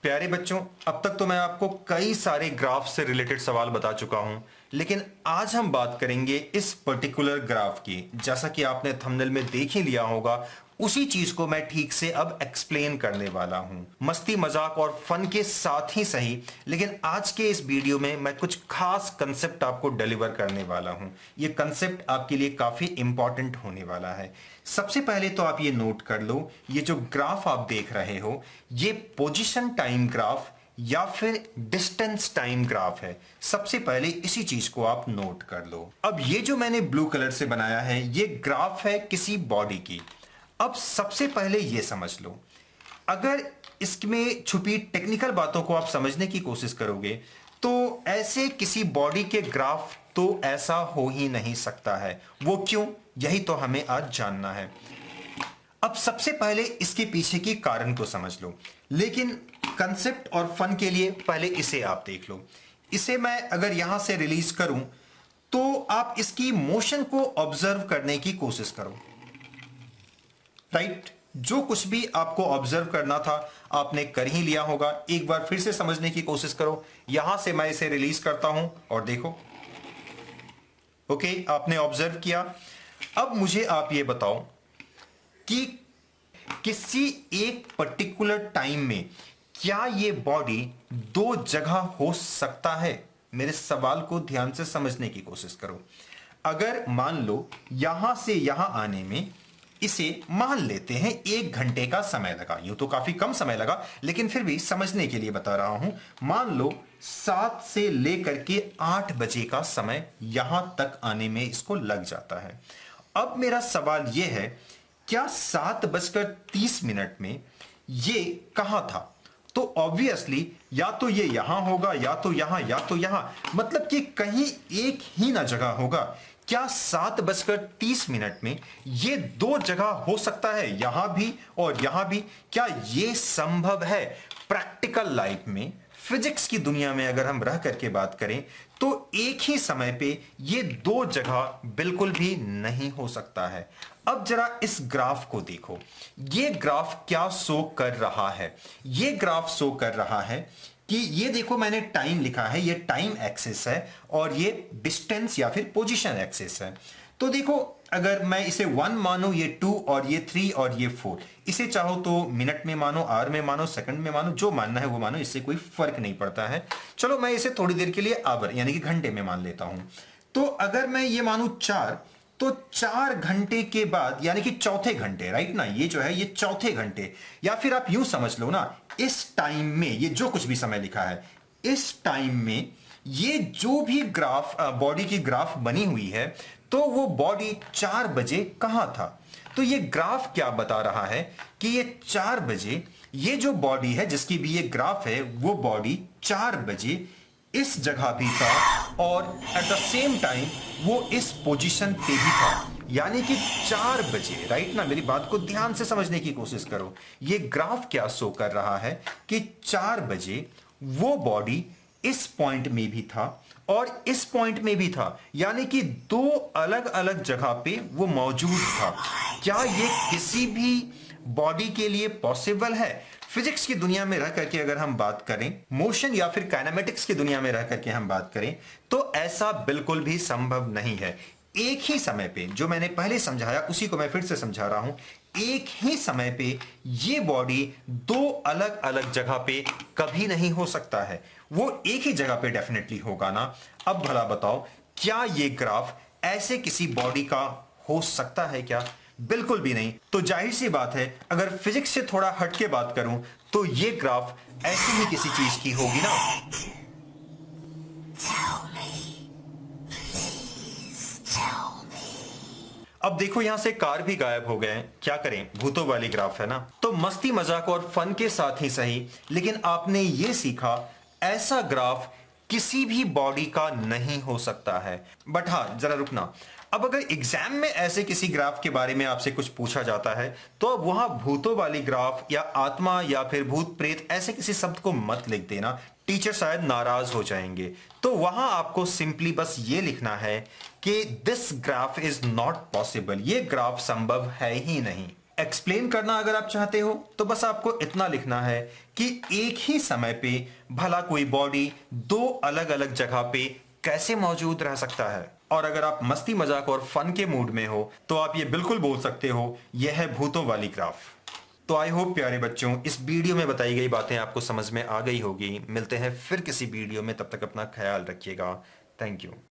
प्यारे बच्चों, अब तक तो मैं आपको कई सारे ग्राफ से रिलेटेड सवाल बता चुका हूं, लेकिन आज हम बात करेंगे इस पर्टिकुलर ग्राफ की। जैसा कि आपने थंबनेल में देख ही लिया होगा, उसी चीज को मैं ठीक से अब एक्सप्लेन करने वाला हूं, मस्ती मजाक और फन के साथ ही सही। लेकिन आज के इस वीडियो में मैं कुछ खास कंसेप्ट आपको डिलीवर करने वाला हूं। यह कंसेप्ट आपके लिए काफी इंपॉर्टेंट होने वाला है। सबसे पहले तो आप ये नोट कर लो, ये जो ग्राफ आप देख रहे हो, ये पोजीशन टाइम ग्राफ या फिर डिस्टेंस टाइम ग्राफ है। सबसे पहले इसी चीज को आप नोट कर लो। अब ये जो मैंने ब्लू कलर से बनाया है, ये ग्राफ है किसी बॉडी की। अब सबसे पहले ये समझ लो, अगर इसमें छुपी टेक्निकल बातों को आप समझने की कोशिश करोगे तो ऐसे किसी बॉडी के ग्राफ तो ऐसा हो ही नहीं सकता है। वो क्यों, यही तो हमें आज जानना है। अब सबसे पहले इसके पीछे की कारण को समझ लो, लेकिन कंसेप्ट और फन के लिए पहले इसे आप देख लो। इसे मैं अगर यहां से रिलीज करूं तो आप इसकी मोशन को ऑब्जर्व करने की कोशिश करो। राइट, जो कुछ भी आपको ऑब्जर्व करना था आपने कर ही लिया होगा। एक बार फिर से समझने की कोशिश करो। यहां से मैं इसे रिलीज करता हूं और देखो, ओके, आपने ऑब्जर्व किया। अब मुझे आप ये बताओ कि किसी एक पर्टिकुलर टाइम में क्या ये बॉडी दो जगह हो सकता है? मेरे सवाल को ध्यान से समझने की कोशिश करो। अगर मान लो यहां से यहां आने में इसे मान लेते हैं 1 घंटे का समय लगा। यूं तो काफी कम समय लगा, लेकिन फिर भी समझने के लिए बता रहा हूं। मान लो 7 से लेकर के 8 बजे का समय यहां तक आने में इसको लग जाता है। अब मेरा सवाल यह है, क्या 7:30 में ये कहां था? तो ऑब्वियसली या तो ये यहां होगा, या तो यहां, या तो यहां, मतलब कि कहीं एक ही ना जगह होगा। क्या 7:30 में ये दो जगह हो सकता है, यहां भी और यहां भी? क्या ये संभव है? प्रैक्टिकल लाइफ में, फिजिक्स की दुनिया में अगर हम रह करके बात करें तो एक ही समय पे ये दो जगह बिल्कुल भी नहीं हो सकता है। अब जरा इस ग्राफ को देखो। ये ग्राफ क्या शो कर रहा है? ये ग्राफ शो कर रहा है कि ये देखो, मैंने टाइम लिखा है, ये टाइम एक्सिस है और ये डिस्टेंस या फिर पोजीशन एक्सिस है। तो देखो, अगर मैं इसे 1 मानो, ये 2 और ये 3 और ये 4, इसे चाहो तो मिनट में मानो, आवर में मानो, सेकंड में मानो, जो मानना है वो मानो, इससे कोई फर्क नहीं पड़ता है। चलो मैं इसे थोड़ी देर के लिए आवर यानी कि घंटे में मान लेता हूं। तो अगर मैं ये मानू 4, तो 4 घंटे के बाद यानी कि चौथे घंटे, राइट ना, ये जो है ये चौथे घंटे, या फिर आप यूं समझ लो ना, इस टाइम में ये जो कुछ भी समय लिखा है, इस टाइम में ये जो भी ग्राफ बॉडी की ग्राफ बनी हुई है, तो वो बॉडी 4 बजे कहां था? तो ये ग्राफ क्या बता रहा है कि ये 4 बजे ये जो बॉडी है जिसकी भी ये ग्राफ है, वो बॉडी 4 बजे इस जगह भी था और एट द सेम टाइम वो इस पोजीशन पे भी था। यानी कि 4 बजे, राइट ना, मेरी बात को ध्यान से समझने की कोशिश करो। ये ग्राफ क्या शो कर रहा है कि 4 बजे वो बॉडी इस पॉइंट में भी था और इस पॉइंट में भी था, यानी कि दो अलग अलग जगह पे वो मौजूद था। क्या ये किसी भी बॉडी के लिए पॉसिबल है? फिजिक्स की दुनिया में रह करके अगर हम बात करें, मोशन या फिर काइनेमेटिक्स की दुनिया में रह करके हम बात करें, तो ऐसा बिल्कुल भी संभव नहीं है। एक ही समय पे, जो मैंने पहले समझाया उसी को मैं फिर से समझा रहा हूं, एक ही समय पे ये बॉडी दो अलग अलग जगह पे कभी नहीं हो सकता है। वो एक ही जगह पे डेफिनेटली होगा ना। अब भला बताओ, क्या ये ग्राफ ऐसे किसी बॉडी का हो सकता है क्या? बिल्कुल भी नहीं। तो जाहिर सी बात है, अगर फिजिक्स से थोड़ा हट के बात करूं तो ये ग्राफ ऐसी ही किसी चीज की होगी ना। अब देखो, यहां से कार भी गायब हो गए हैं। क्या करें, भूतों वाली ग्राफ है ना। तो मस्ती मजाक और फन के साथ ही सही, लेकिन आपने ये सीखा, ऐसा ग्राफ किसी भी बॉडी का नहीं हो सकता है। बट हां, जरा रुकना। अब अगर एग्जाम में ऐसे किसी ग्राफ के बारे में आपसे कुछ पूछा जाता है, तो अब वहां भूतों वाली ग्राफ या आत्मा या फिर भूत प्रेत ऐसे किसी शब्द को मत लिख देना, टीचर शायद नाराज हो जाएंगे। तो वहां आपको सिंपली बस ये लिखना है कि this graph is not possible, ये ग्राफ संभव है ही नहीं। एक्सप्लेन करना अगर आप चाहते हो तो बस आपको इतना लिखना है कि एक ही समय पे भला कोई बॉडी दो अलग अलग जगह पे कैसे मौजूद रह सकता है। और अगर आप मस्ती मजाक और फन के मूड में हो तो आप ये बिल्कुल बोल सकते हो, यह है भूतों वाली ग्राफ। तो आई होप प्यारे बच्चों इस वीडियो में बताई गई बातें आपको समझ में आ गई होगी। मिलते हैं फिर किसी वीडियो में, तब तक अपना ख्याल रखिएगा। Thank you.